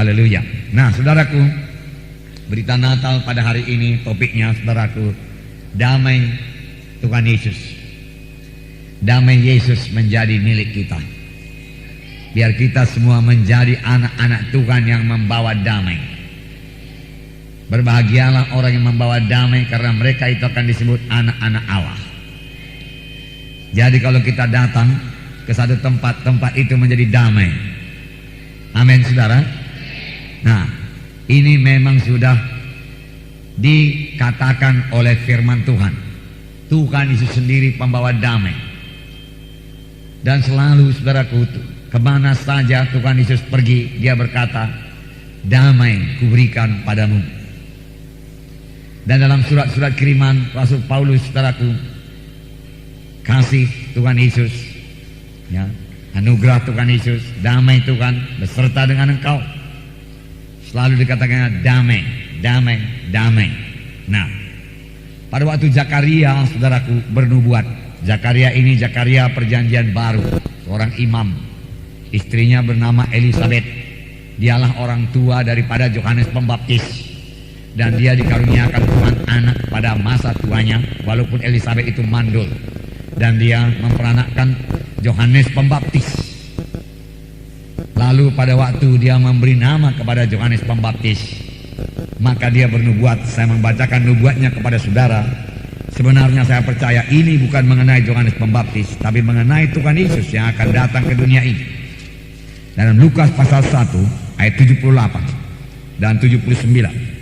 Haleluya. Nah, saudaraku, berita Natal pada hari ini topiknya, saudaraku, damai Tuhan Yesus. Damai Yesus menjadi milik kita. Biar kita semua menjadi anak-anak Tuhan yang membawa damai. Berbahagialah orang yang membawa damai, karena mereka itu akan disebut anak-anak Allah. Jadi kalau kita datang ke satu tempat, tempat itu menjadi damai. Amin, saudara. Nah, ini memang sudah dikatakan oleh firman Tuhan. Tuhan Yesus sendiri pembawa damai. Dan selalu, saudaraku, kemana saja Tuhan Yesus pergi, dia berkata, damai kuberikan padamu. Dan dalam surat-surat kiriman Rasul Paulus, saudaraku, kasih Tuhan Yesus, ya, anugerah Tuhan Yesus, damai Tuhan beserta dengan engkau. Selalu dikatakan damai, damai, damai. Nah, pada waktu Zakaria, saudaraku, bernubuat. Zakaria ini Zakaria perjanjian baru, seorang imam. Istrinya bernama Elisabeth. Dialah orang tua daripada Yohanes Pembaptis. Dan dia dikaruniakan Tuhan anak pada masa tuanya, walaupun Elisabeth itu mandul. Dan dia memperanakkan Yohanes Pembaptis. Lalu pada waktu dia memberi nama kepada Yohanes Pembaptis, maka dia bernubuat. Saya membacakan nubuatnya kepada saudara. Sebenarnya saya percaya ini bukan mengenai Yohanes Pembaptis, tapi mengenai Tuhan Yesus yang akan datang ke dunia ini. Dalam Lukas pasal 1 ayat 78 dan 79.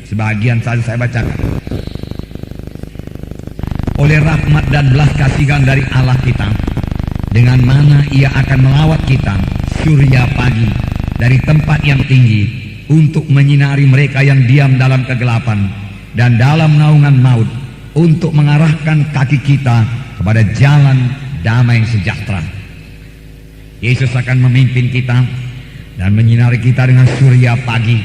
Sebagian saja saya bacakan. Oleh rahmat dan belas kasihan dari Allah kita, dengan mana ia akan melawat kita surya pagi dari tempat yang tinggi, untuk menyinari mereka yang diam dalam kegelapan dan dalam naungan maut, untuk mengarahkan kaki kita kepada jalan damai sejahtera. Yesus akan memimpin kita dan menyinari kita dengan surya pagi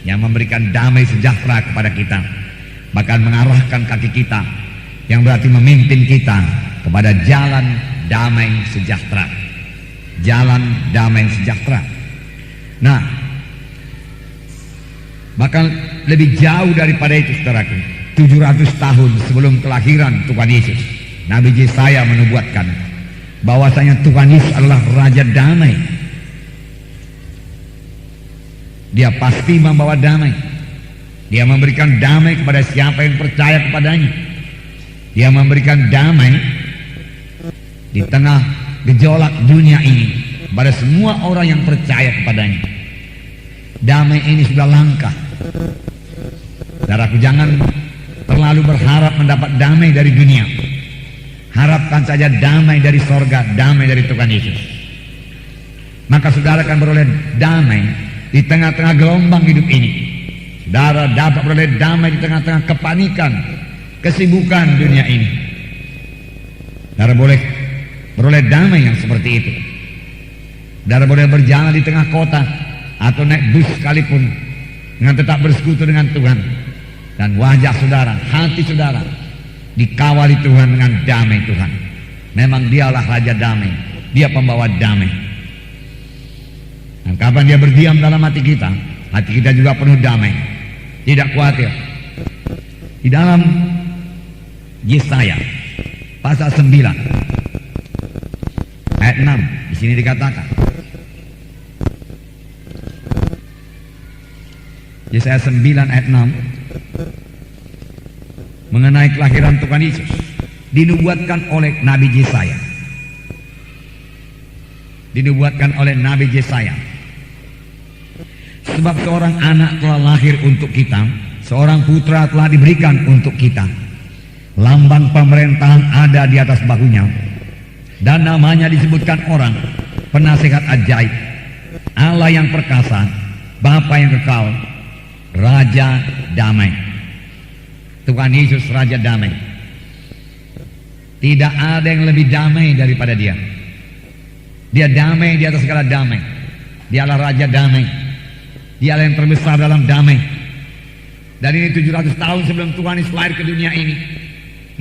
yang memberikan damai sejahtera kepada kita, bahkan mengarahkan kaki kita, yang berarti memimpin kita kepada jalan damai sejahtera. Jalan damai sejahtera. Nah, bahkan lebih jauh daripada itu, saudaraku, 700 tahun sebelum kelahiran Tuhan Yesus, Nabi Yesaya menubuatkan bahwasanya Tuhan Yesus adalah Raja Damai. Dia pasti membawa damai. Dia memberikan damai kepada siapa yang percaya kepadanya. Dia memberikan damai di tengah gejolak dunia ini kepada semua orang yang percaya kepadanya. Damai ini sudah langka. Saudaraku, jangan terlalu berharap mendapat damai dari dunia. Harapkan saja damai dari sorga, damai dari Tuhan Yesus. Maka saudara akan beroleh damai di tengah-tengah gelombang hidup ini. Saudara dapat beroleh damai di tengah-tengah kepanikan, kesibukan dunia ini. Saudara boleh beroleh damai yang seperti itu. Saudara boleh berjalan di tengah kota atau naik bus sekalipun dengan tetap bersekutu dengan Tuhan. Dan wajah saudara, hati saudara dikawali Tuhan dengan damai Tuhan. Memang dialah Raja Damai. Dia pembawa damai. Dan kapan dia berdiam dalam hati kita juga penuh damai. Tidak khawatir. Di dalam Yesaya pasal 9 ayat 6 di sini dikatakan. Yesaya 9 ayat 6 mengenai kelahiran Tuhan Yesus dinubuatkan oleh Nabi Yesaya. Dinubuatkan oleh Nabi Yesaya. Sebab seorang anak telah lahir untuk kita, seorang putra telah diberikan untuk kita. Lambang pemerintahan ada di atas bahunya, dan namanya disebutkan orang penasihat ajaib, Allah yang perkasa, Bapa yang kekal, Raja Damai. Tuhan Yesus Raja Damai. Tidak ada yang lebih damai daripada dia. Dia damai di atas segala damai. Dialah Raja Damai. Dialah yang terbesar dalam damai. Dan ini 700 tahun sebelum Tuhan Yesus lahir ke dunia ini,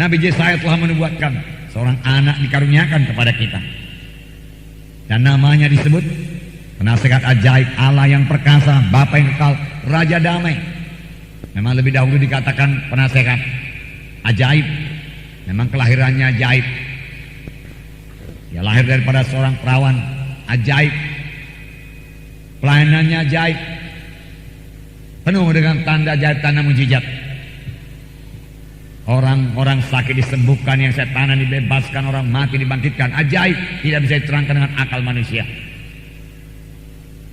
Nabi Yesaya telah menubuatkan seorang anak dikaruniakan kepada kita. Dan namanya disebut Penasehat ajaib, Allah yang perkasa, Bapa yang kekal, Raja damai. Memang lebih dahulu dikatakan penasehat ajaib. Memang kelahirannya ajaib. Dia lahir daripada seorang perawan ajaib. Pelayanannya ajaib. Penuh dengan tanda ajaib, tanda mujizat. Orang-orang sakit disembuhkan, yang setanan dibebaskan, orang mati dibangkitkan. Ajaib, tidak bisa diterangkan dengan akal manusia.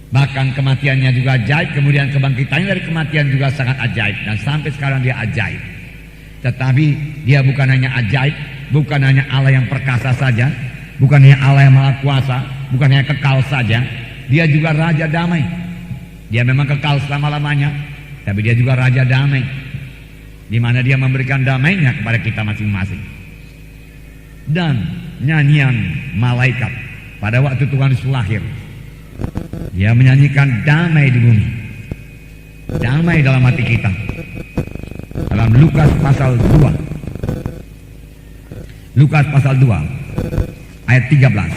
Bahkan kematiannya juga ajaib, kemudian kebangkitannya dari kematian juga sangat ajaib, dan sampai sekarang dia ajaib. Tetapi dia bukan hanya ajaib, bukan hanya Allah yang perkasa saja, bukan hanya Allah yang maha kuasa, bukan hanya kekal saja, dia juga Raja damai. Dia memang kekal selama-lamanya, tapi dia juga Raja damai, di mana dia memberikan damainya kepada kita masing-masing. Dan nyanyian malaikat pada waktu Tuhan Yesus lahir, dia menyanyikan damai di bumi, damai dalam hati kita. Dalam Lukas pasal 2, Lukas pasal 2 ayat 13.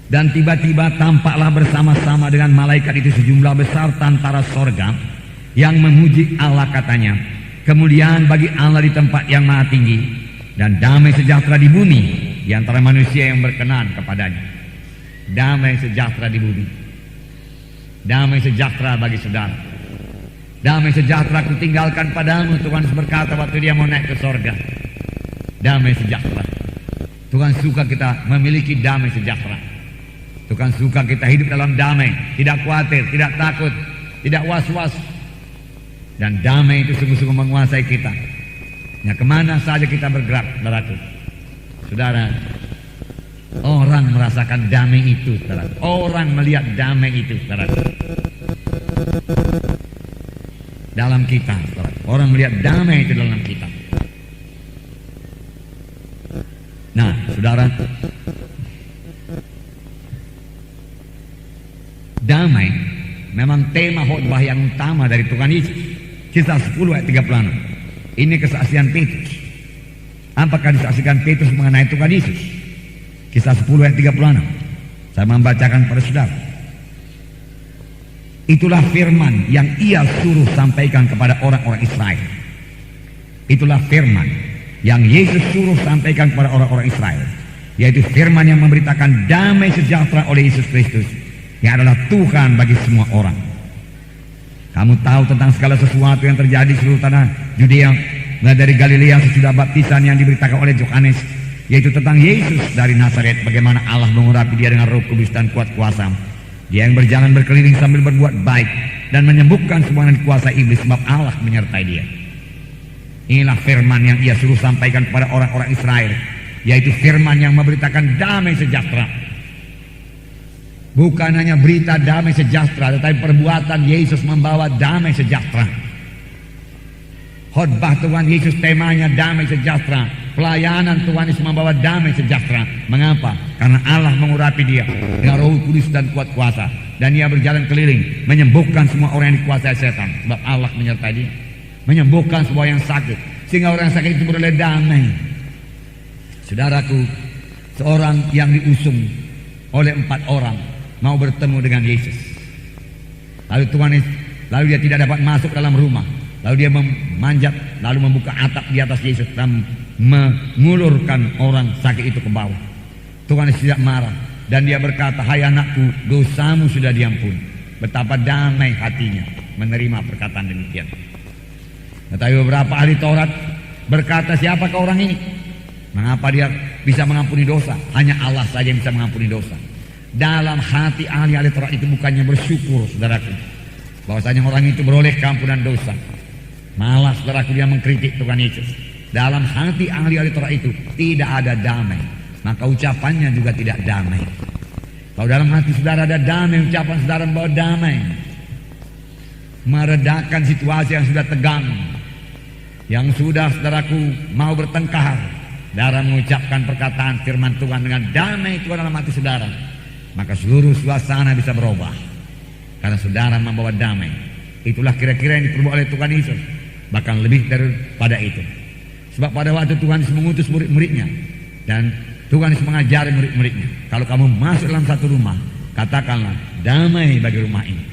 Dan tiba-tiba tampaklah bersama-sama dengan malaikat itu sejumlah besar tentara sorga yang memuji Allah, katanya, kemuliaan bagi Allah di tempat yang maha tinggi, dan damai sejahtera di bumi di antara manusia yang berkenan kepadanya. Damai sejahtera di bumi, damai sejahtera bagi saudara. Damai sejahtera aku tinggalkan padamu, Tuhan berkata waktu dia mau naik ke sorga. Damai sejahtera. Tuhan suka kita memiliki damai sejahtera. Tuhan suka kita hidup dalam damai, tidak khawatir, tidak takut, tidak was-was. Dan damai itu sungguh-sungguh menguasai kita. Ya, kemana saja kita bergerak, saudaraku. Saudara, orang merasakan damai itu, saudara. Orang melihat damai itu, saudara. Dalam kita, saudara. Orang melihat damai itu dalam kita. Nah, saudara, damai memang tema khotbah yang utama dari Tuhan Yesus. Kisah 10 ayat 36. Ini kesaksian Petrus. Apakah disaksikan Petrus mengenai Tuhan Yesus? Kisah 10 ayat 36. Saya membacakan pada saudara. Itulah firman yang ia suruh sampaikan kepada orang-orang Israel. Itulah firman yang Yesus suruh sampaikan kepada orang-orang Israel, yaitu firman yang memberitakan damai sejahtera oleh Yesus Kristus, yang adalah Tuhan bagi semua orang. Kamu tahu tentang segala sesuatu yang terjadi di seluruh tanah Yudea, mulai dari Galilea sesudah baptisan yang diberitakan oleh Yohanes, yaitu tentang Yesus dari Nazaret, bagaimana Allah mengurapi dia dengan Roh Kudus dan kuat kuasa. Dia yang berjalan berkeliling sambil berbuat baik dan menyembuhkan semua yang dikuasai iblis, sebab Allah menyertai dia. Inilah firman yang ia suruh sampaikan kepada orang-orang Israel, yaitu firman yang memberitakan damai sejahtera. Bukan hanya berita damai sejahtera, tetapi perbuatan Yesus membawa damai sejahtera. Khotbah Tuhan Yesus temanya damai sejahtera. Pelayanan Tuhan Yesus membawa damai sejahtera. Mengapa? Karena Allah mengurapi dia dengan Roh Kudus dan kuat kuasa, dan dia berjalan keliling menyembuhkan semua orang yang dikuasai setan, sebab Allah menyertai dia. Menyembuhkan semua yang sakit, sehingga orang yang sakit itu beroleh damai. Saudaraku, seorang yang diusung oleh 4 orang mau bertemu dengan Yesus. Lalu dia tidak dapat masuk dalam rumah. Lalu dia memanjat, lalu membuka atap di atas Yesus dan mengulurkan orang sakit itu ke bawah. Tuhan Yesus tidak marah, dan dia berkata, "Hai anakku, dosamu sudah diampuni." Betapa damai hatinya menerima perkataan demikian. Tetapi beberapa ahli Taurat berkata, "Siapakah orang ini? Mengapa dia bisa mengampuni dosa? Hanya Allah saja yang bisa mengampuni dosa." Dalam hati ahli-ahli Taurat itu bukannya bersyukur, saudaraku, bahwasanya orang itu beroleh keampunan dosa. Malah, saudaraku, dia mengkritik Tuhan Yesus. Dalam hati ahli-ahli Taurat itu tidak ada damai, maka ucapannya juga tidak damai. Kalau dalam hati saudara ada damai, ucapan saudara membawa damai, meredakan situasi yang sudah tegang, yang sudah, saudaraku, mau bertengkar. Saudara mengucapkan perkataan firman Tuhan dengan damai Tuhan dalam hati saudara, maka seluruh suasana bisa berubah karena saudara membawa damai. Itulah kira-kira yang diperbuat oleh Tuhan Yesus, bahkan lebih daripada itu. Sebab pada waktu Tuhan Yesus mengutus murid-muridnya dan Tuhan Yesus mengajari murid-muridnya, kalau kamu masuk dalam satu rumah, katakanlah damai bagi rumah ini.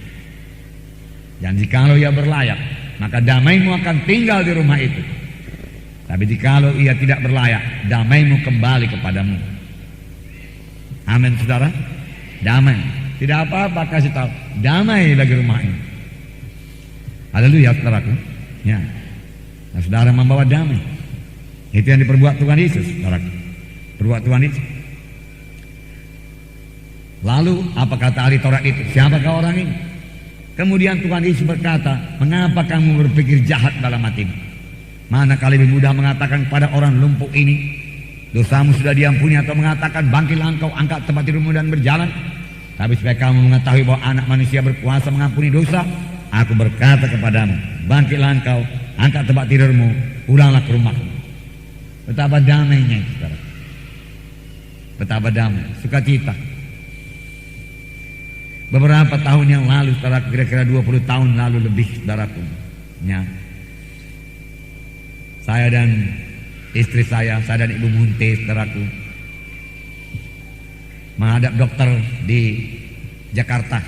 Dan jikalau ia berlayak, maka damaimu akan tinggal di rumah itu. Tapi jikalau ia tidak berlayak, damaimu kembali kepadamu. Amin saudara. Damai. Tidak apa-apa, kasih tahu damai bagi rumah ini. Haleluya saudaraku. Ya. Nah, saudara membawa damai. Itu yang diperbuat Tuhan Yesus, saudaraku. Perbuat Tuhan Yesus. Lalu apa kata ahli Taurat itu? Siapakah orang ini? Kemudian Tuhan Yesus berkata, mengapa kamu berpikir jahat dalam hatimu? Manakala lebih mudah mengatakan kepada orang lumpuh ini, dosamu sudah diampuni, atau mengatakan bangkitlah engkau, angkat tempat tidurmu dan berjalan. Tapi supaya kamu mengetahui bahwa anak manusia berkuasa mengampuni dosa, aku berkata kepadamu, bangkitlah engkau, angkat tempat tidurmu, pulanglah ke rumahmu. Betapa damainya, saudara. Betapa damai, sukacita. Beberapa tahun yang lalu, saudara, kira-kira 20 tahun lalu lebih, saudaraku, ya, saya dan istri saya dan Ibu Munte, saudaraku, menghadap dokter di Jakarta,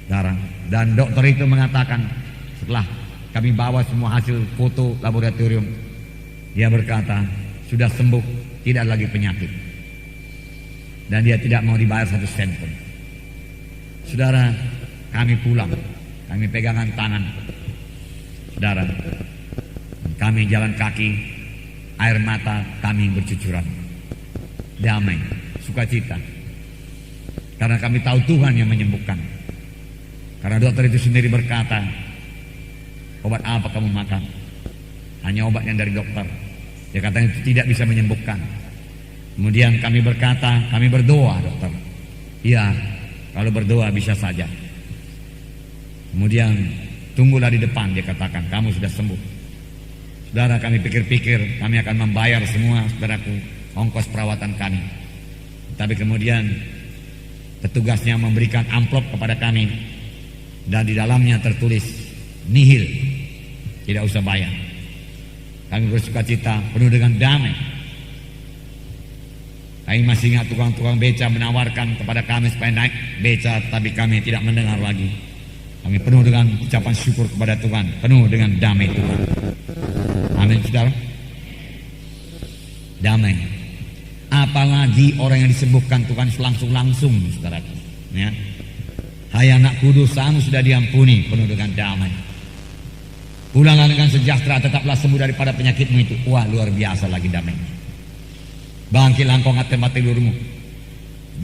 saudara. Dan dokter itu mengatakan, setelah kami bawa semua hasil foto laboratorium, dia berkata, sudah sembuh, tidak lagi penyakit. Dan dia tidak mau dibayar 1 sen pun. Saudara, kami pulang, kami pegangan tangan, saudara, kami jalan kaki, air mata kami bercucuran. Damai, sukacita. Karena kami tahu Tuhan yang menyembuhkan. Karena dokter itu sendiri berkata, obat apa kamu makan? Hanya obat yang dari dokter. Dia katanya itu tidak bisa menyembuhkan. Kemudian kami berkata, kami berdoa, dokter. Iya, kalau berdoa bisa saja. Kemudian tunggulah di depan, dia katakan, kamu sudah sembuh. Saudara, kami pikir-pikir kami akan membayar semua, saudaraku, ongkos perawatan kami. Tapi kemudian petugasnya memberikan amplop kepada kami, dan di dalamnya tertulis nihil, tidak usah bayar. Kami bersukacita, penuh dengan damai. Kami masih ingat tukang-tukang beca menawarkan kepada kami supaya naik beca, tapi kami tidak mendengar lagi. Kami penuh dengan ucapan syukur kepada Tuhan, penuh dengan damai Tuhan. Amin, saudara. Damai. Apalagi orang yang disembuhkan Tuhan langsung-langsung, saudara. Ya. Hai anak kudus, dosamu sudah diampuni, penuh dengan damai. Pulanglah dengan sejahtera, tetaplah sembuh daripada penyakitmu itu. Wah, luar biasa lagi damainya. Bangkitlah engkau, angkat tempat tidurmu.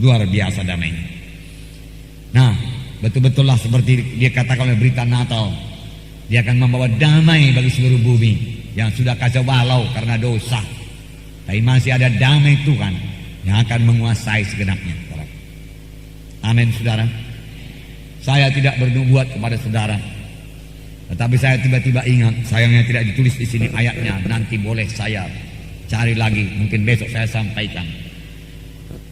Luar biasa damainya. Nah, betul-betullah seperti dia katakan oleh berita Natal, dia akan membawa damai bagi seluruh bumi yang sudah kacau balau karena dosa. Tapi masih ada damai Tuhan yang akan menguasai segenapnya. Amin, saudara. Saya tidak bernubuat kepada saudara, tetapi saya tiba-tiba ingat, sayangnya tidak ditulis di sini ayatnya. Nanti boleh saya cari lagi, mungkin besok saya sampaikan.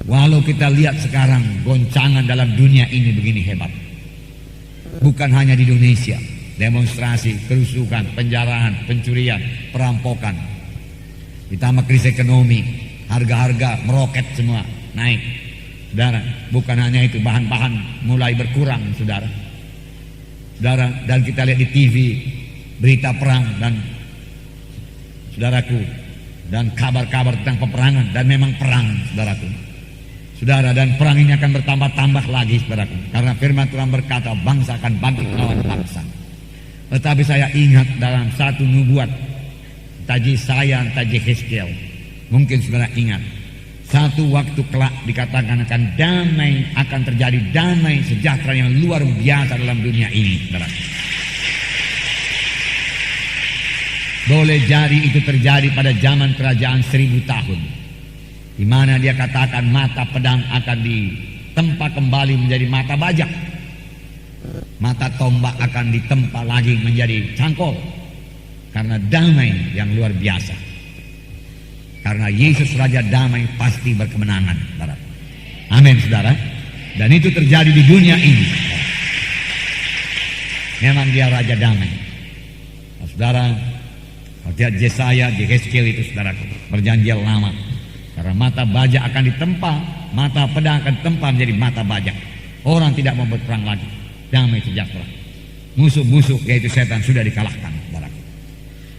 Walau kita lihat sekarang goncangan dalam dunia ini begini hebat, bukan hanya di Indonesia, demonstrasi, kerusuhan, penjarahan, pencurian, perampokan, ditambah krisis ekonomi, harga-harga meroket semua, naik. Saudara, bukan hanya itu, bahan-bahan mulai berkurang, saudara. Saudara, dan kita lihat di TV berita perang dan saudaraku, dan kabar-kabar tentang peperangan, dan memang perang, saudaraku. Saudara, dan perang ini akan bertambah-tambah lagi, saudaraku, karena firman Tuhan berkata bangsa akan bangkit lawan bangsa. Tetapi saya ingat dalam satu nubuat, entah Yesaya, entah Yehezkiel, mungkin saudara ingat, satu waktu kelak dikatakan akan damai, akan terjadi damai sejahtera yang luar biasa dalam dunia ini, saudara. Boleh jadi itu terjadi pada zaman kerajaan 1000 tahun, di mana dia katakan mata pedang akan ditempa kembali menjadi mata bajak, mata tombak akan ditempa lagi menjadi cangkol, karena damai yang luar biasa. Karena Yesus Raja Damai pasti berkemenangan, saudara. Amin, saudara. Dan itu terjadi di dunia ini. Memang dia Raja Damai. Nah, saudara, lihat Yesaya, Yehezkiel itu, saudara, perjanjian lama. Karena mata bajak akan ditempa, mata pedang akan ditempa menjadi mata bajak. Orang tidak mau berperang lagi. Damai sejahtera. Musuh-musuh yaitu setan sudah dikalahkan, saudaraku.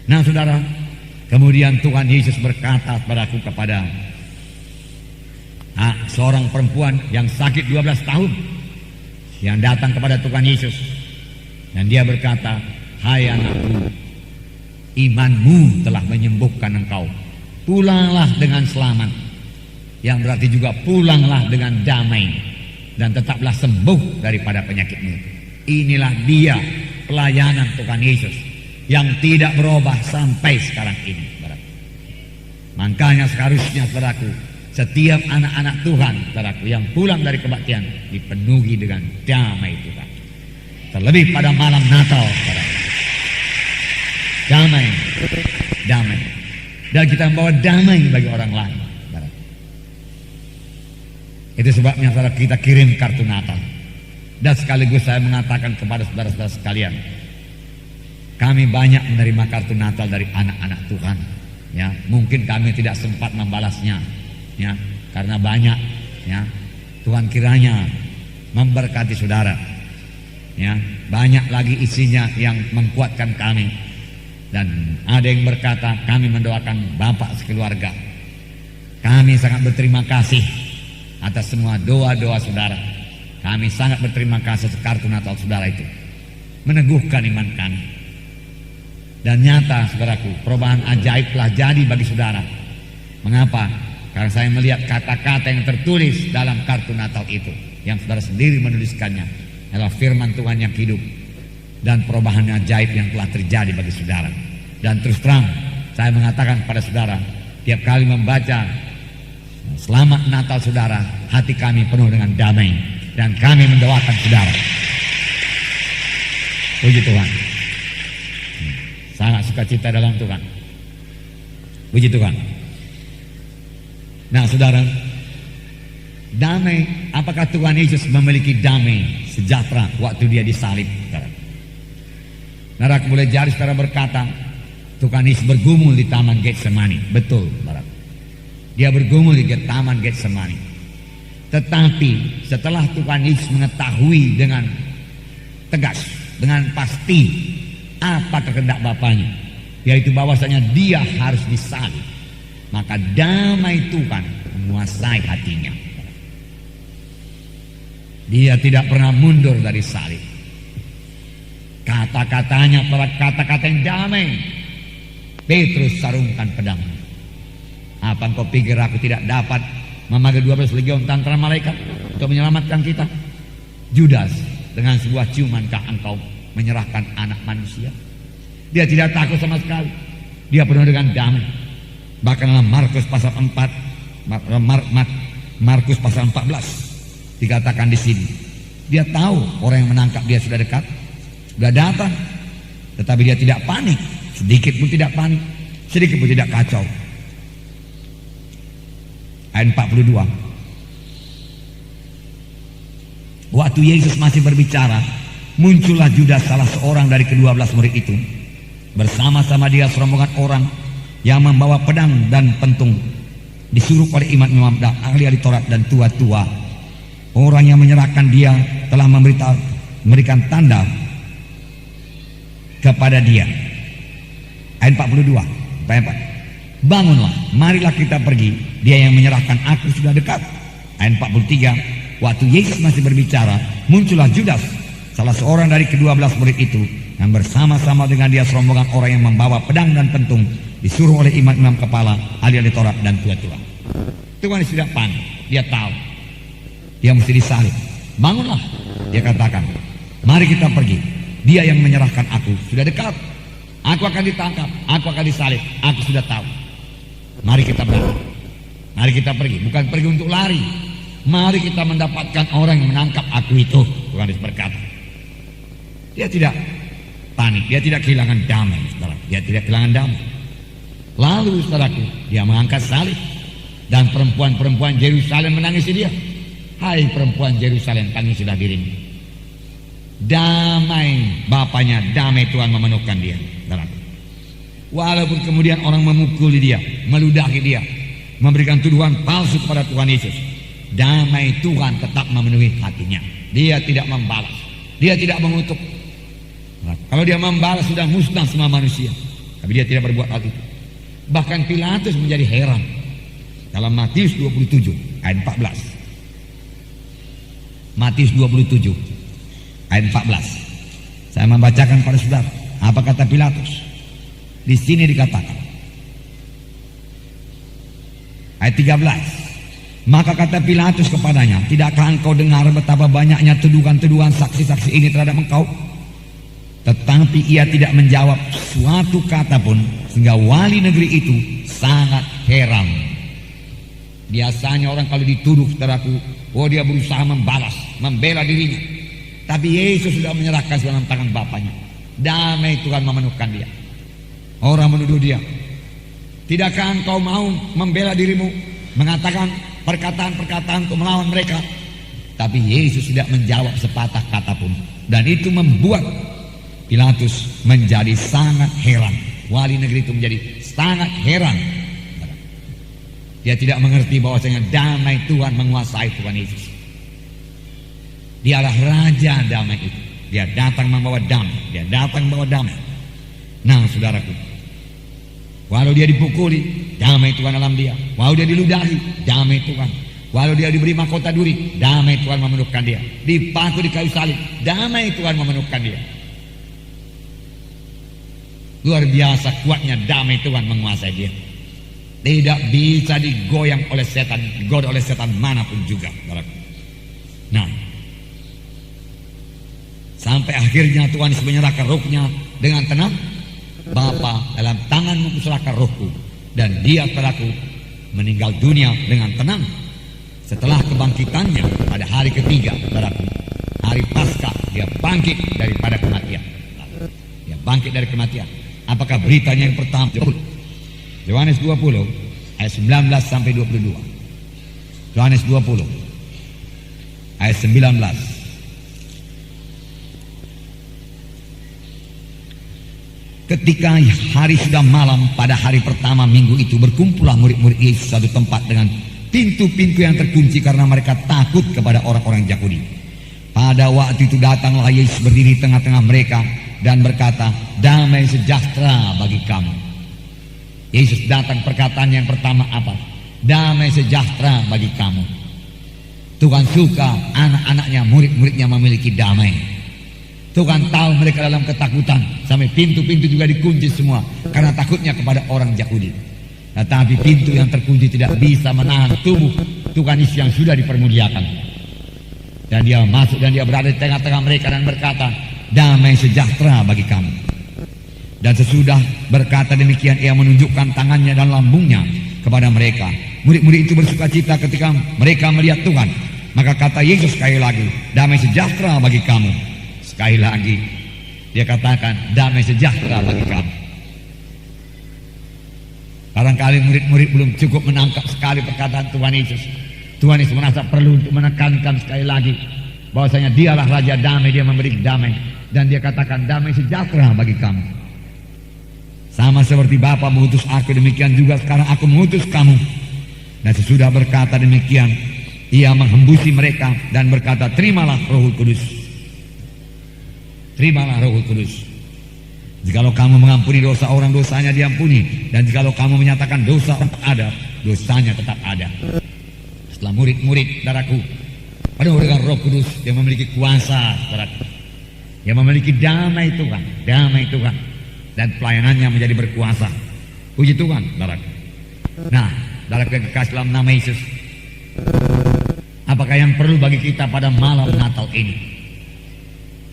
Nah, saudara, kemudian Tuhan Yesus berkata kepada seorang perempuan yang sakit 12 tahun yang datang kepada Tuhan Yesus, dan dia berkata, "Hai anakku, imanmu telah menyembuhkan engkau. Pulanglah dengan selamat." Yang berarti juga pulanglah dengan damai dan tetaplah sembuh daripada penyakitmu. Inilah dia pelayanan Tuhan Yesus yang tidak berubah sampai sekarang ini. Makanya seharusnya, saudaraku, setiap anak-anak Tuhan, saudaraku, yang pulang dari kebaktian dipenuhi dengan damai Tuhan. Terlebih pada malam Natal, saudaraku. Damai, damai. Dan kita membawa damai bagi orang lain, saudaraku. Itu sebabnya, saudara, kita kirim kartu Natal. Dan sekaligus saya mengatakan kepada saudara-saudara sekalian, kami banyak menerima kartu Natal dari anak-anak Tuhan. Ya, mungkin kami tidak sempat membalasnya, ya, karena banyak. Ya, Tuhan kiranya memberkati saudara. Ya, banyak lagi isinya yang menguatkan kami. Dan ada yang berkata, kami mendoakan Bapak sekeluarga. Kami sangat berterima kasih atas semua doa-doa saudara. Kami sangat berterima kasih atas kartu Natal saudara itu. Meneguhkan iman kami. Dan nyata, saudaraku, perubahan ajaib telah jadi bagi saudara. Mengapa? Karena saya melihat kata-kata yang tertulis dalam kartu Natal itu, yang saudara sendiri menuliskannya, adalah firman Tuhan yang hidup. Dan perubahan ajaib yang telah terjadi bagi saudara. Dan terus terang, saya mengatakan kepada saudara, tiap kali membaca Selamat Natal saudara, hati kami penuh dengan damai. Dan kami mendoakan saudara. Puji Tuhan. Sangat sukacita dalam Tuhan. Puji Tuhan. Nah, saudara, damai, apakah Tuhan Yesus memiliki damai sejahtera waktu dia disalib? Saudara, boleh jadi saudara berkata, Tuhan Yesus bergumul di Taman Getsemani. Betul, saudara. Dia bergumul di Taman Getsemani. Tetapi setelah Tuhan Yesus mengetahui dengan tegas, dengan pasti apa kehendak Bapaknya, yaitu bahwasanya dia harus disalib, maka damai Tuhan menguasai hatinya. Dia tidak pernah mundur dari salib. Kata-katanya adalah kata-kata yang damai. Petrus, sarungkan pedangmu. Apa engkau pikir aku tidak dapat memanggil 12 legion tentara malaikat untuk menyelamatkan kita? Judas, dengan sebuah ciumankah engkau menyerahkan anak manusia? Dia tidak takut sama sekali. Dia penuh dengan damai. Bahkan dalam Markus pasal 4, Markus pasal 14 dikatakan di sini, dia tahu orang yang menangkap dia sudah dekat, sudah datang, tetapi dia tidak panik, sedikit pun tidak panik, sedikit pun tidak kacau. Ayat 42. Waktu Yesus masih berbicara, muncullah Judas, salah seorang dari ke-12 murid itu. Bersama-sama dia serombongan orang yang membawa pedang dan pentung, disuruh oleh imam-imam dan ahli-ahli Taurat dan tua-tua. Orang yang menyerahkan dia telah memberikan tanda kepada dia. Ayat 42. Ayat 4. Bangunlah, marilah kita pergi. Dia yang menyerahkan aku sudah dekat. Ayat 43. Waktu Yesus masih berbicara, muncullah Judas, salah seorang dari ke-12 murid itu, yang bersama-sama dengan dia serombongan orang yang membawa pedang dan pentung, disuruh oleh imam-imam kepala, ahli-ahli Taurat dan tua-tua. Tuhan tidak panik, dia tahu dia mesti disalib. Bangunlah, dia katakan, mari kita pergi. Dia yang menyerahkan aku sudah dekat. Aku akan ditangkap, aku akan disalib, aku sudah tahu. Mari kita berangkat. Mari kita pergi, bukan pergi untuk lari. Mari kita mendapatkan orang yang menangkap aku itu. Tuhan Yesus berkata. Dia tidak panik, dia tidak kehilangan damai, saudara. Dia tidak kehilangan damai. Lalu, saudaraku, dia mengangkat salib, dan perempuan-perempuan Yerusalem menangisi dia. Hai perempuan Yerusalem, tangisilah dirimu. Damai Bapaknya, damai Tuhan memenuhkan dia, saudaraku. Walaupun kemudian orang memukuli dia, meludahi dia, memberikan tuduhan palsu kepada Tuhan Yesus, damai Tuhan tetap memenuhi hatinya. Dia tidak membalas, dia tidak mengutuk. Kalau dia membalas sudah musnah semua manusia, tapi dia tidak berbuat hal itu. Bahkan Pilatus menjadi heran dalam Matius 27 ayat 14. Matius 27 ayat 14. Saya membacakan pada saudara apa kata Pilatus. Di sini dikatakan ayat 13. Maka kata Pilatus kepadanya, tidakkah engkau dengar betapa banyaknya tuduhan-tuduhan saksi-saksi ini terhadap engkau? Tetapi ia tidak menjawab suatu kata pun, sehingga wali negeri itu sangat heran. Biasanya orang kalau dituduh, saudaraku, dia berusaha membalas, membela dirinya. Tapi Yesus sudah menyerahkan dalam tangan Bapaknya. Damai Tuhan memenuhkan dia. Orang menuduh dia, tidakkah engkau mau membela dirimu, mengatakan perkataan-perkataan untuk melawan mereka? Tapi Yesus tidak menjawab sepatah kata pun. Dan itu membuat Pilatus menjadi sangat heran. Wali negeri itu menjadi sangat heran. Dia tidak mengerti bahwasanya damai Tuhan menguasai Tuhan Yesus. Dialah raja damai itu. Dia datang membawa damai. Dia datang membawa damai. Nah, saudaraku, walau dia dipukuli, damai Tuhan dalam dia. Walau dia diludahi, damai Tuhan. Walau dia diberi mahkota duri, damai Tuhan memenuhkan dia. Dipaku di kayu salib, damai Tuhan memenuhkan dia. Luar biasa kuatnya damai Tuhan menguasai dia. Tidak bisa digoyang oleh setan, digoda oleh setan manapun juga. Nah, sampai akhirnya Tuhan Yesus menyerahkan rohnya dengan tenang. Bapa, dalam tanganmu kuserahkan rohku. Dan dia pelaku meninggal dunia dengan tenang. Setelah kebangkitannya pada hari ketiga, hari Paskah, dia bangkit daripada kematian. Dia bangkit dari kematian. Apakah beritanya yang pertama? Yohanes 20 ayat 19 sampai 22. Yohanes 20 ayat 19. Ketika hari sudah malam pada hari pertama minggu itu, berkumpullah murid-murid Yesus satu tempat dengan pintu-pintu yang terkunci karena mereka takut kepada orang-orang Yahudi. Pada waktu itu datanglah Yesus berdiri di tengah-tengah mereka dan berkata, damai sejahtera bagi kamu. Yesus datang, perkataan yang pertama apa? Damai sejahtera bagi kamu. Tuhan suka anak-anaknya, murid-muridnya memiliki damai. Tuhan tahu mereka dalam ketakutan, sampai pintu-pintu juga dikunci semua karena takutnya kepada orang Yahudi. Tetapi pintu yang terkunci tidak bisa menahan tubuh Tuhan Yesus yang sudah dipermuliakan. Dan dia masuk dan dia berada di tengah-tengah mereka dan berkata, damai sejahtera bagi kamu. Dan sesudah berkata demikian, ia menunjukkan tangannya dan lambungnya kepada mereka. Murid-murid itu bersukacita ketika mereka melihat Tuhan. Maka kata Yesus sekali lagi, damai sejahtera bagi kamu. Sekali lagi dia katakan, damai sejahtera bagi kamu. Barangkali murid-murid belum cukup menangkap sekali perkataan Tuhan Yesus. Tuhan Yesus merasa perlu untuk menekankan sekali lagi bahwasanya dialah Raja Damai, dia memberi damai. Dan dia katakan, damai sejahtera bagi kamu. Sama seperti Bapa mengutus aku, demikian juga sekarang aku mengutus kamu. Dan sesudah berkata demikian, ia menghembusi mereka dan berkata, terimalah Roh Kudus. Terimalah Roh Kudus. Jikalau kamu mengampuni dosa orang, dosanya diampuni. Dan jikalau kamu menyatakan dosa tetap ada, dosanya tetap ada. Setelah murid-murid, saudaraku, penuh dengan Roh Kudus yang memiliki kuasa, saudaraku, yang memiliki damai Tuhan, dan pelayanannya menjadi berkuasa. Puji Tuhan, saudaraku. Nah, saudaraku yang kekasih dalam nama Yesus, apakah yang perlu bagi kita pada malam Natal ini?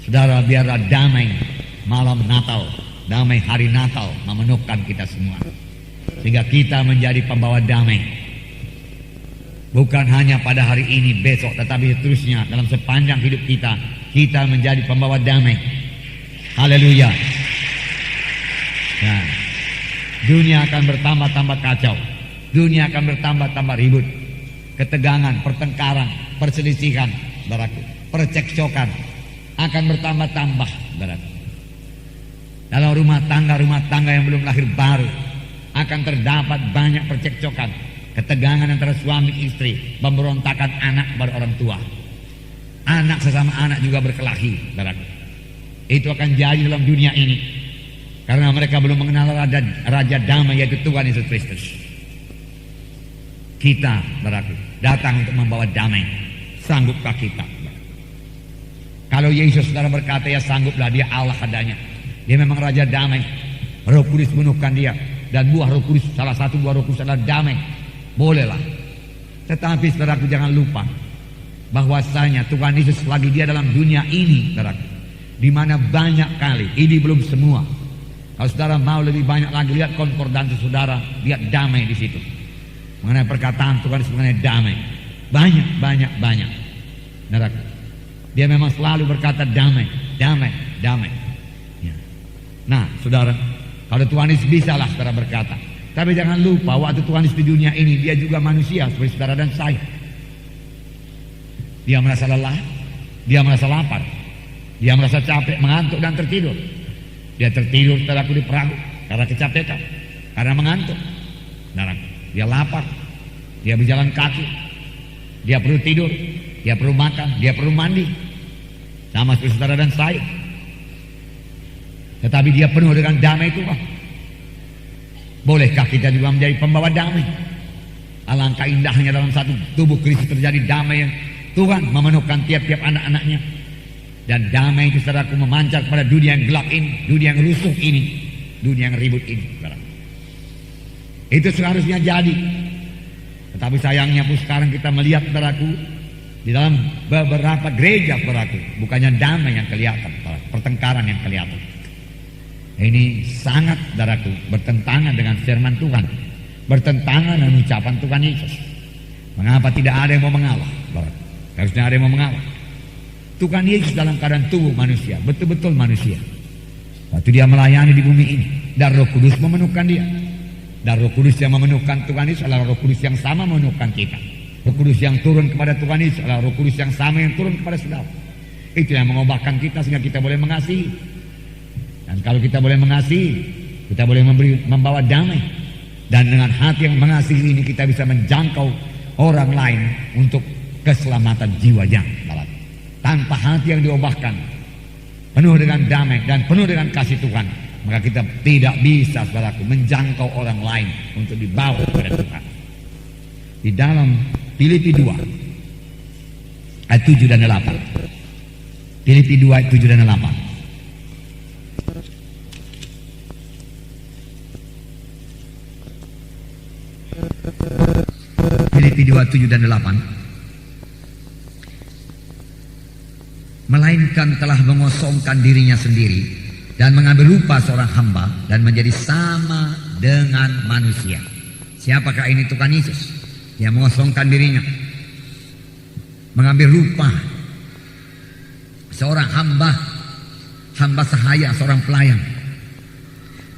Saudara, biarlah damai malam Natal, damai hari Natal memenuhkan kita semua, sehingga kita menjadi pembawa damai. Bukan hanya pada hari ini, besok, tetapi seterusnya dalam sepanjang hidup kita, kita menjadi pembawa damai. Haleluya. Nah, dunia akan bertambah-tambah kacau, dunia akan bertambah-tambah ribut, ketegangan, pertengkaran, perselisihan, saudaraku, percekcokan akan bertambah-tambah, saudaraku. Dalam rumah tangga yang belum lahir baru akan terdapat banyak percekcokan, ketegangan antara suami istri, pemberontakan anak kepada orang tua, anak sesama anak juga berkelahi, saudaraku. Itu akan jadi dalam dunia ini karena mereka belum mengenal Raja Damai, yaitu Tuhan Yesus Kristus. Kita, saudaraku, datang untuk membawa damai. Sanggupkah kita? Kalau Yesus, saudara, berkata ya sangguplah, dia Allah adanya, dia memang Raja Damai. Roh Kudus menuhkan dia, dan buah Roh Kudus, salah satu buah Roh Kudus adalah damai. Bolehlah. Tetapi saudaraku, jangan lupa bahwasanya Tuhan Yesus lagi dia dalam dunia ini, saudaraku, di mana banyak kali, ini belum semua. Kalau saudara mau lebih banyak lagi, lihat konkordansi saudara, lihat damai di situ. Mengenai perkataan Tuhan Yesus mengenai damai, banyak. Saudaraku, dia memang selalu berkata damai. Ya. Nah, saudara, kalau Tuhan Yesus bisa lah saudara berkata. Tapi jangan lupa waktu Tuhan Yesus di dunia ini, dia juga manusia seperti saudara dan saya. Dia merasa lelah, dia merasa lapar, dia merasa capek, mengantuk dan tertidur. Dia tertidur saudaraku di perahu karena kecapekan, karena mengantuk. Saudaraku, dia lapar, dia berjalan kaki, dia perlu tidur, dia perlu makan, dia perlu mandi, sama seperti saudara dan saya. Tetapi dia penuh dengan damai Tuhan. Bolehkah kita juga menjadi pembawa damai? Alangkah indahnya dalam satu tubuh Kristus terjadi damai yang Tuhan memenuhkan tiap-tiap anak-anaknya. Dan damai itu saudaraku memancar kepada dunia yang gelap ini, dunia yang rusuh ini, dunia yang ribut ini, saudara. Itu seharusnya jadi. Tetapi sayangnya pun sekarang kita melihat, saudaraku, di dalam beberapa gereja, saudaraku, bukannya damai yang kelihatan, pertengkaran yang kelihatan. Ini sangat, saudaraku, bertentangan dengan firman Tuhan, bertentangan dengan ucapan Tuhan Yesus. Mengapa tidak ada yang mau mengalah, saudaraku? Harusnya ada yang mau mengalah. Tuhan Yesus dalam keadaan tubuh manusia, betul-betul manusia. Waktu dia melayani di bumi ini, dan Roh Kudus memenuhkan dia. Dan Roh Kudus yang memenuhkan Tuhan Yesus adalah Roh Kudus yang sama memenuhkan kita. Roh Kudus yang turun kepada Tuhan Yesus adalah Roh Kudus yang sama yang turun kepada saudara. Itu yang mengubahkan kita sehingga kita boleh mengasihi. Dan kalau kita boleh mengasihi, kita boleh membawa damai. Dan dengan hati yang mengasihi ini kita bisa menjangkau orang lain untuk keselamatan jiwanya. Tanpa hati yang diubahkan, penuh dengan damai dan penuh dengan kasih Tuhan, maka kita tidak bisa, saudaraku, menjangkau orang lain untuk dibawa kepada Tuhan. Di dalam Filipi 2 ayat 7 dan 8. Filipi 2 ayat 7 dan 8. Filipi 2 7 dan 8. Melainkan telah mengosongkan dirinya sendiri dan mengambil rupa seorang hamba dan menjadi sama dengan manusia. Siapakah ini? Tuhan Yesus. Dia mengosongkan dirinya, mengambil rupa seorang hamba sahaya, seorang pelayan,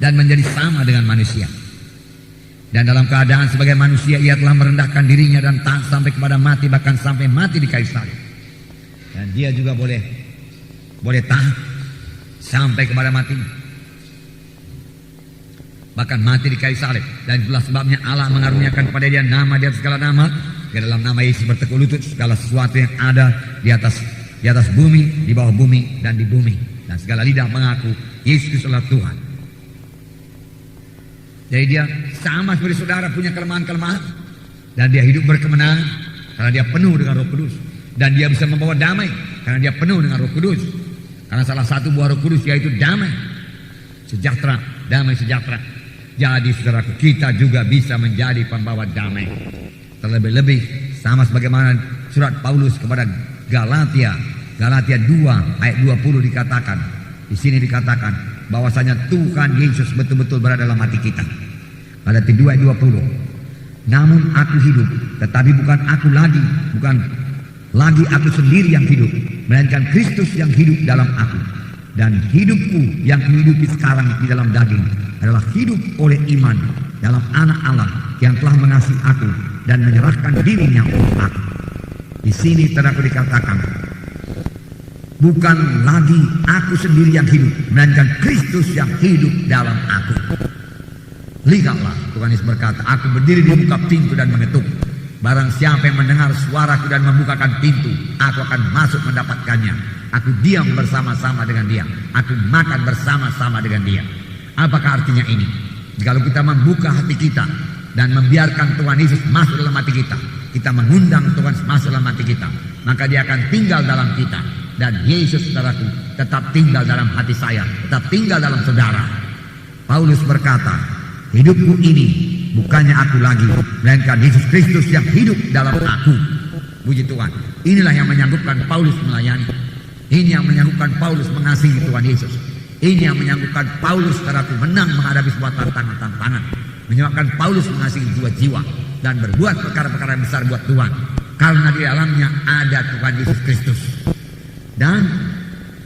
dan menjadi sama dengan manusia. Dan dalam keadaan sebagai manusia ia telah merendahkan dirinya dan taat sampai kepada mati, bahkan sampai mati di kayu salib. Dan dia juga boleh tahan sampai kepada mati, bahkan mati di kayu salib. Dan itulah sebabnya Allah mengaruniakan kepada dia nama di atas segala nama. Di dalam nama Yesus bertekuk lutut segala sesuatu yang ada di atas bumi, di bawah bumi, dan di bumi. Dan segala lidah mengaku Yesus adalah Tuhan. Jadi dia sama seperti saudara, punya kelemahan-kelemahan, dan dia hidup berkemenangan karena dia penuh dengan Roh Kudus. Dan dia bisa membawa damai karena dia penuh dengan Roh Kudus. Karena salah satu buah Roh Kudus yaitu damai, sejahtera, damai sejahtera. Jadi saudaraku, kita juga bisa menjadi pembawa damai. Terlebih-lebih sama sebagaimana surat Paulus kepada Galatia 2 ayat 20 dikatakan. Di sini dikatakan bahwasanya Tuhan Yesus betul-betul berada dalam hati kita. Galatia 2 ayat 20. Namun aku hidup, tetapi bukan lagi aku sendiri yang hidup, melainkan Kristus yang hidup dalam aku. Dan hidupku yang kuhidupi sekarang di dalam daging adalah hidup oleh iman dalam Anak Allah yang telah mengasihi aku dan menyerahkan dirinya untuk aku. Di sini saudaraku dikatakan, bukan lagi aku sendiri yang hidup, melainkan Kristus yang hidup dalam aku. Lihatlah, Tuhan Yesus berkata, aku berdiri di muka pintu dan mengetuk. Barang siapa yang mendengar suaraku dan membukakan pintu, aku akan masuk mendapatkannya. Aku diam bersama-sama dengan dia. Aku makan bersama-sama dengan dia. Apakah artinya ini? Kalau kita membuka hati kita dan membiarkan Tuhan Yesus masuk dalam hati kita, kita mengundang Tuhan masuk dalam hati kita, maka dia akan tinggal dalam kita. Dan Yesus, saudaraku, tetap tinggal dalam hati saya, tetap tinggal dalam saudara. Paulus berkata, hidupku ini bukannya aku lagi, melainkan Yesus Kristus yang hidup dalam aku. Puji Tuhan. Inilah yang menyanggupan Paulus melayani. Ini yang menyanggupan Paulus mengasihi Tuhan Yesus. Ini yang menyanggupan Paulus, saudaraku, menang menghadapi sebuah tantangan-tantangan. Menyebabkan Paulus mengasihi jiwa-jiwa dan berbuat perkara-perkara yang besar buat Tuhan, karena di dalamnya ada Tuhan Yesus Kristus. Dan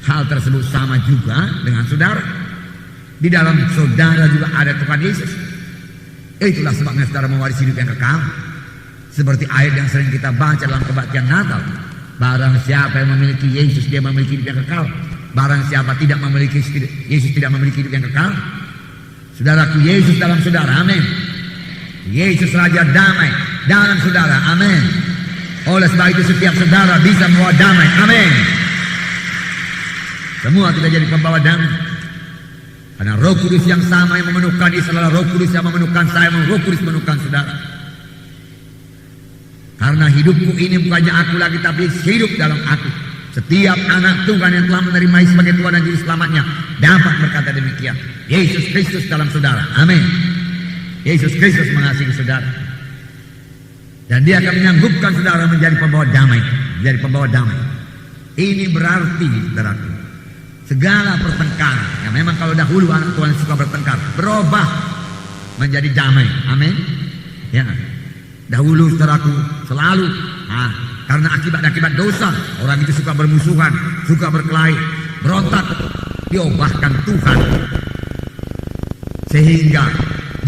hal tersebut sama juga dengan saudara. Di dalam saudara juga ada Tuhan Yesus. Itulah sebabnya saudara mewarisi hidup yang kekal. Seperti ayat yang sering kita baca dalam kebaktian Natal. Barang siapa yang memiliki Yesus, dia memiliki hidup yang kekal. Barang siapa tidak memiliki Yesus, tidak memiliki hidup yang kekal. Saudaraku, Yesus dalam saudara, amin. Yesus Raja damai dalam saudara, amin. Oleh sebab itu setiap saudara bisa membawa damai, amin. Semua kita jadi pembawa damai. Karena Roh Kudus yang sama yang memenuhkan Israel, Roh Kudus yang memenuhkan saya, Roh Kudus memenuhkan saudara. Karena hidupku ini bukannya aku lagi, tapi hidup dalam aku. Setiap anak Tuhan yang telah menerima sebagai Tuhan dan Juru Selamatnya dapat berkata demikian. Yesus Kristus dalam saudara, amin. Yesus Kristus mengasihi saudara. Dan dia akan menyanggupkan saudara menjadi pembawa damai. Menjadi pembawa damai. Ini berarti, saudaraku, segala pertengkaran yang memang kalau dahulu anak Tuhan suka bertengkar, berubah menjadi damai, amin. Ya, dahulu saudaraku selalu karena akibat dosa orang itu suka bermusuhan, suka berkelahi, berontak. Diubahkan Tuhan sehingga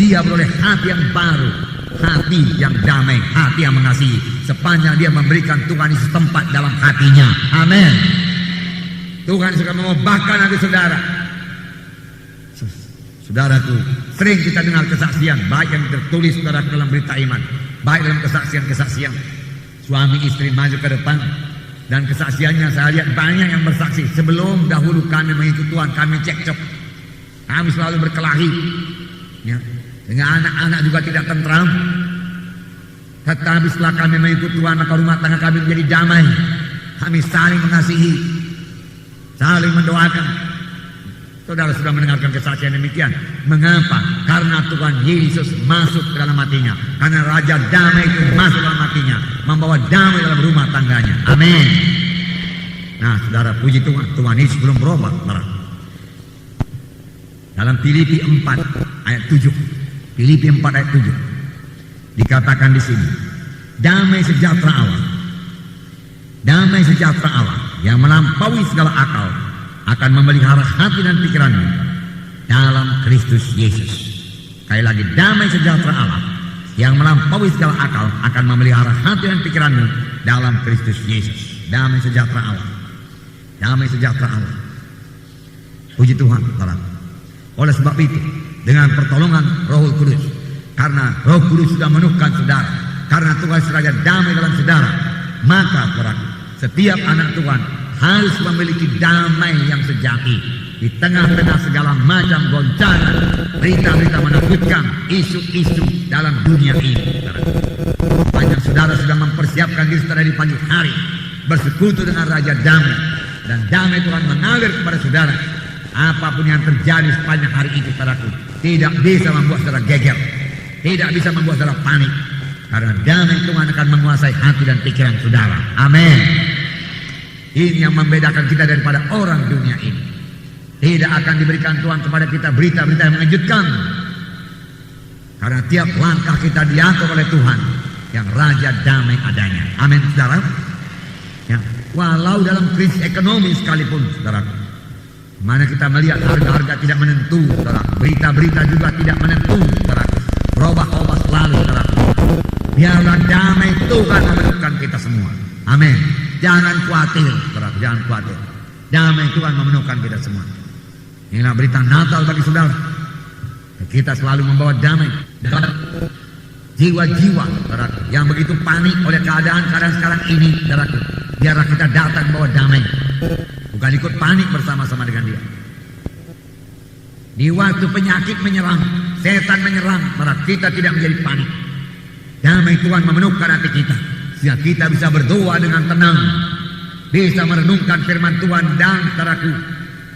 dia beroleh hati yang baru, hati yang damai, hati yang mengasihi, sepanjang dia memberikan Tuhan Yesus tempat dalam hatinya, amin. Tuhan suka mengubahkan hati saudara. Saudaraku, sering kita dengar kesaksian baik yang tertulis saudara dalam berita iman, baik dalam kesaksian-kesaksian suami istri maju ke depan, dan kesaksiannya saya lihat banyak yang bersaksi. Sebelum dahulu kami mengikut Tuhan, kami cekcok, kami selalu berkelahi, ya, dengan anak-anak juga tidak tentram. Tetapi setelah kami mengikut Tuhan, maka rumah tangga kami menjadi damai. Kami saling mengasihi, saling mendoakan. Saudara sudah mendengarkan kesaksian demikian. Mengapa? Karena Tuhan Yesus masuk ke dalam hatinya. Karena Raja Damai itu masuk dalam hatinya, membawa damai dalam rumah tangganya. Amin. Nah, saudara, puji Tuhan, Tuhan Yesus belum berubah. Dalam Filipi 4 ayat 7, Filipi 4 ayat 7 dikatakan di sini, damai sejahtera Allah, damai sejahtera Allah yang melampaui segala akal akan memelihara hati dan pikiranmu dalam Kristus Yesus. Sekali lagi, damai sejahtera Allah yang melampaui segala akal akan memelihara hati dan pikiranmu dalam Kristus Yesus. Damai sejahtera Allah, damai sejahtera Allah. Puji Tuhan, saudara. Oleh sebab itu, dengan pertolongan Roh Kudus, karena Roh Kudus sudah memenuhkan saudara, karena Tuhan Raja damai dalam saudara, maka saudaraku, setiap anak Tuhan harus memiliki damai yang sejati di tengah-tengah segala macam goncangan, berita-berita menakutkan, isu-isu dalam dunia ini. Banyak saudara sudah mempersiapkan diri saudara di pagi hari bersekutu dengan Raja Damai, dan damai Tuhan mengalir kepada saudara. Apapun yang terjadi sepanjang hari itu, saudaraku, tidak bisa membuat saudara geger, tidak bisa membuat saudara panik, karena damai Tuhan akan menguasai hati dan pikiran saudara. Amin. Ini yang membedakan kita daripada orang dunia ini. Tidak akan diberikan Tuhan kepada kita berita-berita yang mengejutkan, karena tiap langkah kita diatur oleh Tuhan yang Raja Damai adanya. Amin, saudara. Ya, walau dalam krisis ekonomi sekalipun, saudara, mana kita melihat harga-harga tidak menentu, saudara, berita-berita juga tidak menentu, saudara, berubah-ubah selalu, saudara. Biarlah damai Tuhan menemukan kita semua. Amin. Jangan khawatir, saudara, jangan khawatir. Damai Tuhan memenuhkan kita semua. Inilah berita Natal bagi saudara. Kita selalu membawa damai dalam jiwa-jiwa, saudaraku, yang begitu panik oleh keadaan sekarang ini, saudaraku. Biarlah kita datang bawa damai, bukan ikut panik bersama-sama dengan dia. Di waktu penyakit menyerang, setan menyerang, saudara, kita tidak menjadi panik. Damai Tuhan memenuhkan hati kita, sehingga kita bisa berdoa dengan tenang, bisa merenungkan firman Tuhan, dan saudaraku,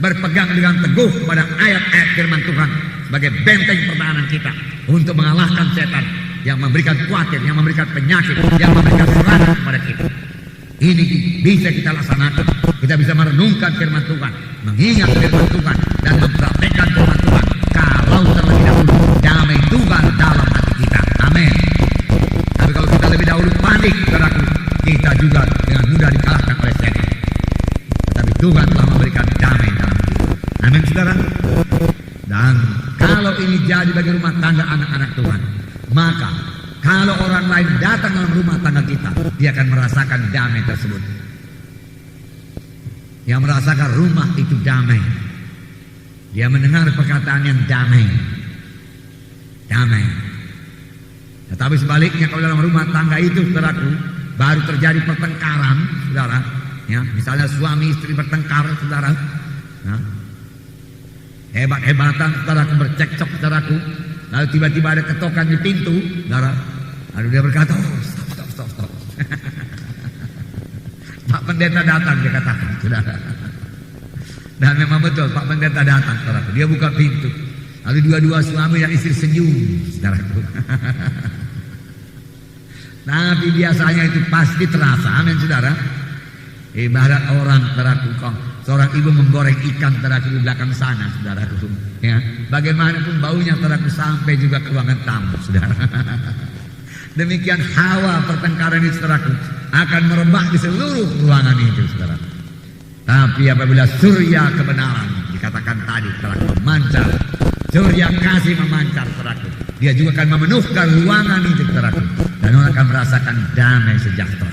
berpegang dengan teguh pada ayat-ayat firman Tuhan sebagai benteng pertahanan kita untuk mengalahkan setan yang memberikan khawatir, yang memberikan penyakit, yang memberikan serangan kepada kita. Ini bisa kita laksanakan. Kita bisa merenungkan firman Tuhan, mengingat firman Tuhan, dan mempraktekkan firman Tuhan. Kalau terlebih dahulu damai Tuhan dalam hati kita. Amin. Tapi kalau kita lebih dahulu panik, saudaraku, kita juga dengan mudah dikalahkan oleh setan. Tapi Tuhan telah memberikan damai dalam kita. Amin, saudara. Dan kalau ini jadi bagi rumah tangga anak-anak Tuhan, maka kalau orang lain datang dalam rumah tangga kita, dia akan merasakan damai tersebut. Dia merasakan rumah itu damai. Dia mendengar perkataan yang damai. Damai. Tetapi sebaliknya, kalau dalam rumah tangga itu, saudaraku, baru terjadi pertengkaran, saudara, ya, misalnya suami istri bertengkar, saudara, ya, hebat-hebatan, saudaraku, bercekcok, saudaraku, lalu tiba-tiba ada ketokan di pintu, saudara, lalu dia berkata, oh, stop. Pak Pendeta datang, dia katakan, saudara. Dan memang betul, Pak Pendeta datang, saudaraku, dia buka pintu, lalu dua-dua suami dan istri senyum, saudaraku. Tapi biasanya itu pasti terasa, amin, saudara. Ibarat orang, saudaraku, seorang ibu menggoreng ikan, saudaraku, di belakang sana, saudaraku, ya, bagaimanapun baunya, saudaraku, sampai juga ke ruangan tamu, saudara. Demikian hawa pertengkaran ini, saudaraku, akan merebak di seluruh ruangan itu, saudara. Tapi apabila surya kebenaran, dikatakan tadi, saudaraku, memancar, surya kasih memancar, saudaraku, dia juga akan memenuhkan ruangan itu, saudaraku, dan orang akan merasakan damai sejahtera.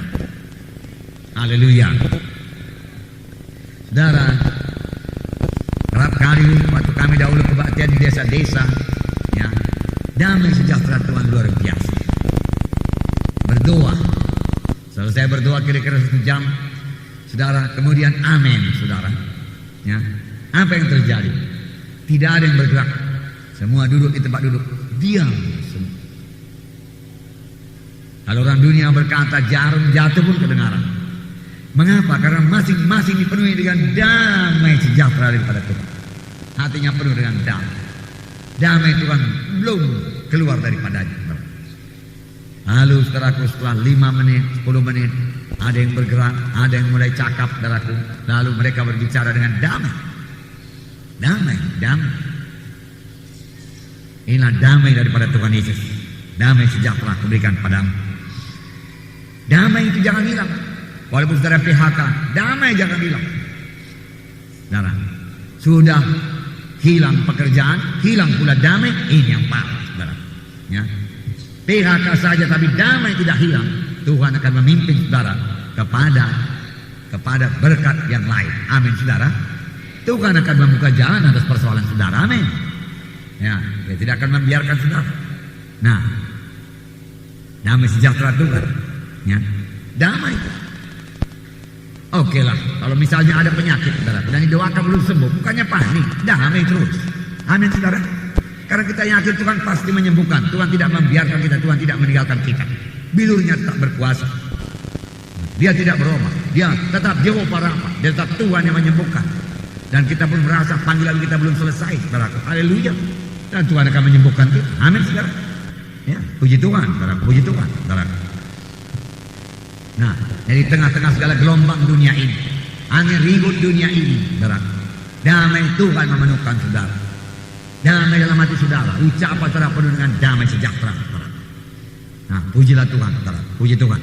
Haleluya. Saudara, kerap kali waktu kami dahulu kebaktian di desa-desa, ya, damai sejahtera Tuhan luar biasa. Berdoa, selesai berdoa kira-kira 1 jam, saudara, kemudian amin, saudara, ya, apa yang terjadi? Tidak ada yang bergerak, semua duduk di tempat duduk, diam semua. Kalau orang dunia berkata jarum jatuh pun kedengaran. Mengapa? Karena masing-masing dipenuhi dengan damai sejahtera daripada Tuhan. Hatinya penuh dengan damai. Damai Tuhan belum keluar daripadanya. Lalu saudaraku, setelah 5 menit, 10 menit, ada yang bergerak, ada yang mulai cakap, saudaraku. Lalu mereka berbicara dengan damai. Damai. Inilah damai daripada Tuhan Yesus. Damai sejahtera kuberikan padamu. Damai itu jangan hilang. Walaupun saudara PHK, damai jangan hilang. Saudara, sudah hilang pekerjaan, hilang pula damai, ini yang parah, saudara. Ya. PHK saja tapi damai tidak hilang, Tuhan akan memimpin saudara kepada berkat yang lain. Amin, saudara. Tuhan akan membuka jalan atas persoalan saudara. Amin. Ya, dia tidak akan membiarkan saudara. Nah, damai sejahtera Tuhan. Ya, damai. Oke lah, kalau misalnya ada penyakit, saudara, dan didoakan belum sembuh, bukannya panik, damai terus. Amin, saudara. Karena kita yakin Tuhan pasti menyembuhkan. Tuhan tidak membiarkan kita, Tuhan tidak meninggalkan kita. Bilurnya tetap berkuasa. Dia tidak berubah. Dia tetap Jehovah Rafa. Dia tetap Tuhan yang menyembuhkan. Dan kita pun merasa panggilan kita belum selesai, saudara. Haleluya. Dan Tuhan akan menyembuhkan kita. Amin, saudara. Ya, puji Tuhan, saudara. Puji Tuhan, saudara. Nah, dari tengah-tengah segala gelombang dunia ini, angin ribut dunia ini, saudara, damai Tuhan memenuhkan saudara. Damai dalam hati saudara, ucapan saudara penuh dengan damai sejahtera, saudara. Nah, pujilah Tuhan, saudara. Puji Tuhan.